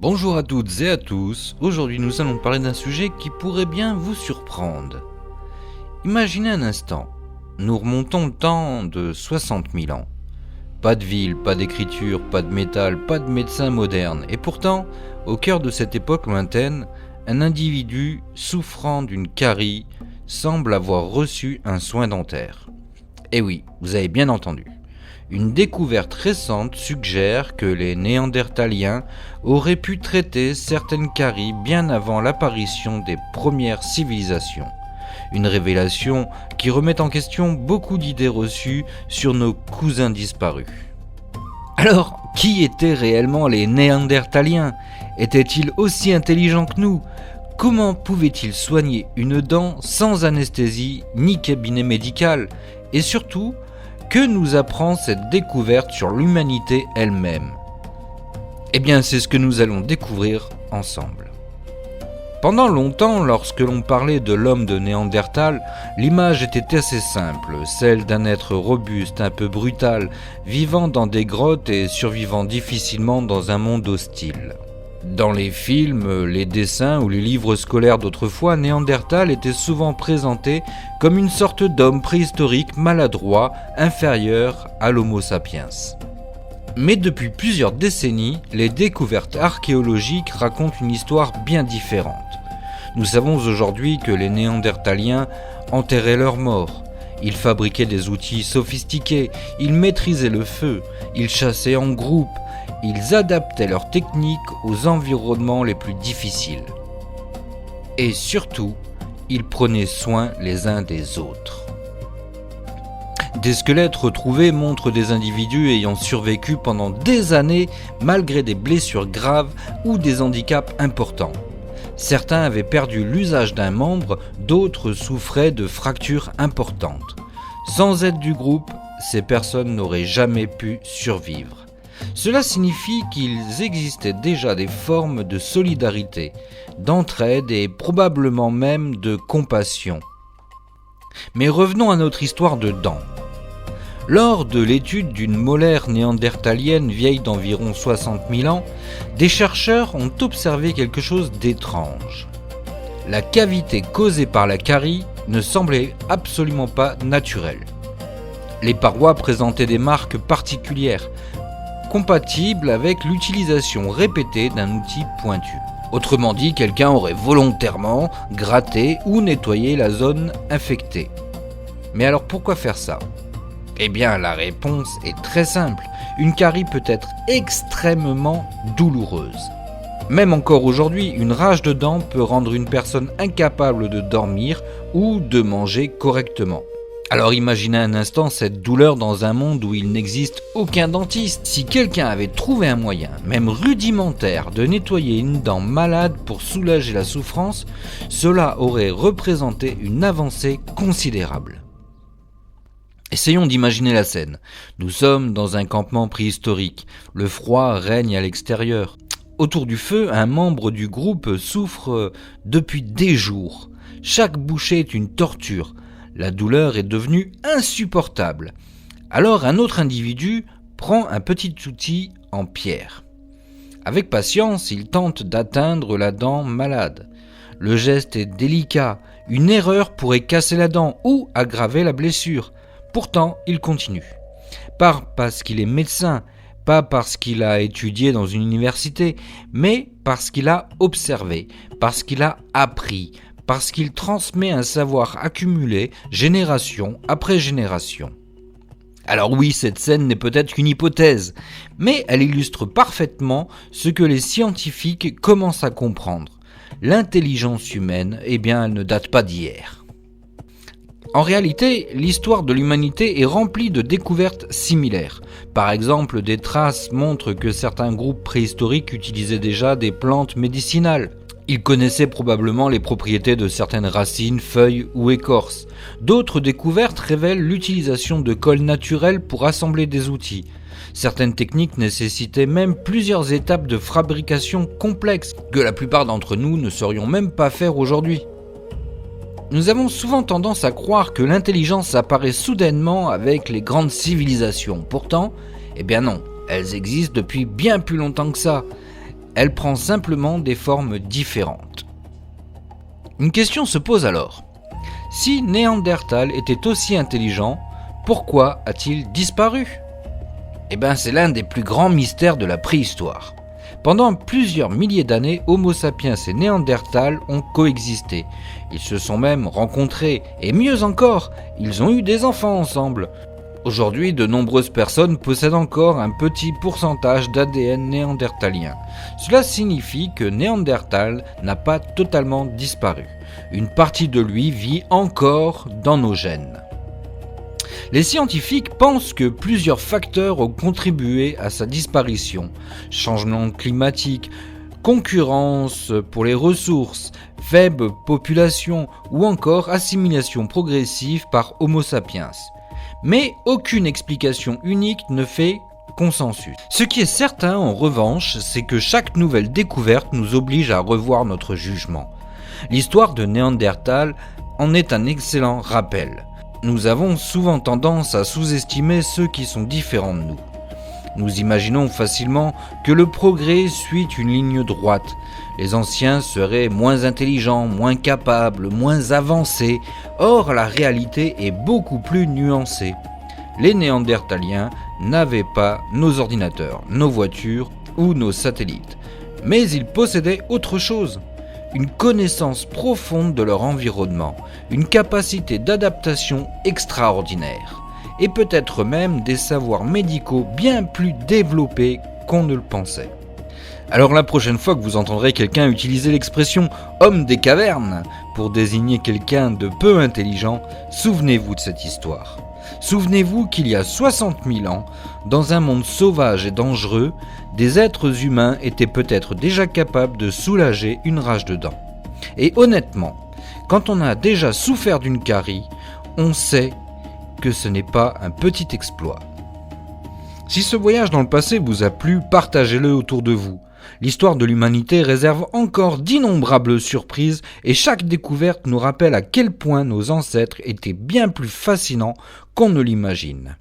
Bonjour à toutes et à tous, aujourd'hui nous allons parler d'un sujet qui pourrait bien vous surprendre. Imaginez un instant, nous remontons le temps de 60 000 ans. Pas de ville, pas d'écriture, pas de métal, pas de médecin moderne, et pourtant, au cœur de cette époque lointaine, un individu souffrant d'une carie semble avoir reçu un soin dentaire. Eh oui, vous avez bien entendu. Une découverte récente suggère que les Néandertaliens auraient pu traiter certaines caries bien avant l'apparition des premières civilisations. Une révélation qui remet en question beaucoup d'idées reçues sur nos cousins disparus. Alors, qui étaient réellement les Néandertaliens ? Étaient-ils aussi intelligents que nous ? Comment pouvaient-ils soigner une dent sans anesthésie ni cabinet médical ? Et surtout, que nous apprend cette découverte sur l'humanité elle-même ? Eh bien, c'est ce que nous allons découvrir ensemble. Pendant longtemps, lorsque l'on parlait de l'homme de Néandertal, l'image était assez simple, celle d'un être robuste, un peu brutal, vivant dans des grottes et survivant difficilement dans un monde hostile. Dans les films, les dessins ou les livres scolaires d'autrefois, Néandertal était souvent présenté comme une sorte d'homme préhistorique maladroit, inférieur à l'Homo sapiens. Mais depuis plusieurs décennies, les découvertes archéologiques racontent une histoire bien différente. Nous savons aujourd'hui que les Néandertaliens enterraient leurs morts. Ils fabriquaient des outils sophistiqués, ils maîtrisaient le feu, ils chassaient en groupe, ils adaptaient leurs techniques aux environnements les plus difficiles. Et surtout, ils prenaient soin les uns des autres. Des squelettes retrouvés montrent des individus ayant survécu pendant des années malgré des blessures graves ou des handicaps importants. Certains avaient perdu l'usage d'un membre, d'autres souffraient de fractures importantes. Sans aide du groupe, ces personnes n'auraient jamais pu survivre. Cela signifie qu'il existait déjà des formes de solidarité, d'entraide et probablement même de compassion. Mais revenons à notre histoire de dents. Lors de l'étude d'une molaire néandertalienne vieille d'environ 60 000 ans, des chercheurs ont observé quelque chose d'étrange. La cavité causée par la carie ne semblait absolument pas naturelle. Les parois présentaient des marques particulières, compatibles avec l'utilisation répétée d'un outil pointu. Autrement dit, quelqu'un aurait volontairement gratté ou nettoyé la zone infectée. Mais alors pourquoi faire ça ? Eh bien, la réponse est très simple. Une carie peut être extrêmement douloureuse. Même encore aujourd'hui, une rage de dents peut rendre une personne incapable de dormir ou de manger correctement. Alors imaginez un instant cette douleur dans un monde où il n'existe aucun dentiste. Si quelqu'un avait trouvé un moyen, même rudimentaire, de nettoyer une dent malade pour soulager la souffrance, cela aurait représenté une avancée considérable. Essayons d'imaginer la scène. Nous sommes dans un campement préhistorique. Le froid règne à l'extérieur. Autour du feu, un membre du groupe souffre depuis des jours. Chaque bouchée est une torture. La douleur est devenue insupportable. Alors un autre individu prend un petit outil en pierre. Avec patience, il tente d'atteindre la dent malade. Le geste est délicat. Une erreur pourrait casser la dent ou aggraver la blessure. Pourtant, il continue. Pas parce qu'il est médecin, pas parce qu'il a étudié dans une université, mais parce qu'il a observé, parce qu'il a appris, parce qu'il transmet un savoir accumulé génération après génération. Alors oui, cette scène n'est peut-être qu'une hypothèse, mais elle illustre parfaitement ce que les scientifiques commencent à comprendre. L'intelligence humaine, eh bien, elle ne date pas d'hier. En réalité, l'histoire de l'humanité est remplie de découvertes similaires. Par exemple, des traces montrent que certains groupes préhistoriques utilisaient déjà des plantes médicinales. Ils connaissaient probablement les propriétés de certaines racines, feuilles ou écorces. D'autres découvertes révèlent l'utilisation de colle naturelle pour assembler des outils. Certaines techniques nécessitaient même plusieurs étapes de fabrication complexes que la plupart d'entre nous ne saurions même pas faire aujourd'hui. Nous avons souvent tendance à croire que l'intelligence apparaît soudainement avec les grandes civilisations. Pourtant, eh bien non, elles existent depuis bien plus longtemps que ça. elle prend simplement des formes différentes. Une question se pose alors. Si Néandertal était aussi intelligent, pourquoi a-t-il disparu ? C'est l'un des plus grands mystères de la préhistoire. Pendant plusieurs milliers d'années, Homo sapiens et Néandertal ont coexisté. Ils se sont même rencontrés, et mieux encore, ils ont eu des enfants ensemble. Aujourd'hui, de nombreuses personnes possèdent encore un petit pourcentage d'ADN néandertalien. Cela signifie que Néandertal n'a pas totalement disparu. Une partie de lui vit encore dans nos gènes. Les scientifiques pensent que plusieurs facteurs ont contribué à sa disparition. Changement climatique, concurrence pour les ressources, faible population ou encore assimilation progressive par Homo sapiens. Mais aucune explication unique ne fait consensus. Ce qui est certain en revanche, c'est que chaque nouvelle découverte nous oblige à revoir notre jugement. L'histoire de Néandertal en est un excellent rappel. Nous avons souvent tendance à sous-estimer ceux qui sont différents de nous. Nous imaginons facilement que le progrès suit une ligne droite. Les anciens seraient moins intelligents, moins capables, moins avancés. Or, la réalité est beaucoup plus nuancée. Les Néandertaliens n'avaient pas nos ordinateurs, nos voitures ou nos satellites. Mais ils possédaient autre chose. Une connaissance profonde de leur environnement, une capacité d'adaptation extraordinaire, et peut-être même des savoirs médicaux bien plus développés qu'on ne le pensait. Alors la prochaine fois que vous entendrez quelqu'un utiliser l'expression « homme des cavernes » pour désigner quelqu'un de peu intelligent, souvenez-vous de cette histoire. Souvenez-vous qu'il y a 60 000 ans, dans un monde sauvage et dangereux, des êtres humains étaient peut-être déjà capables de soulager une rage de dents. Et honnêtement, quand on a déjà souffert d'une carie, on sait que ce n'est pas un petit exploit. Si ce voyage dans le passé vous a plu, partagez-le autour de vous. L'histoire de l'humanité réserve encore d'innombrables surprises et chaque découverte nous rappelle à quel point nos ancêtres étaient bien plus fascinants qu'on ne l'imagine.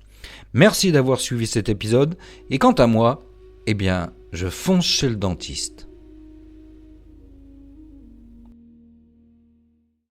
Merci d'avoir suivi cet épisode et quant à moi, je fonce chez le dentiste.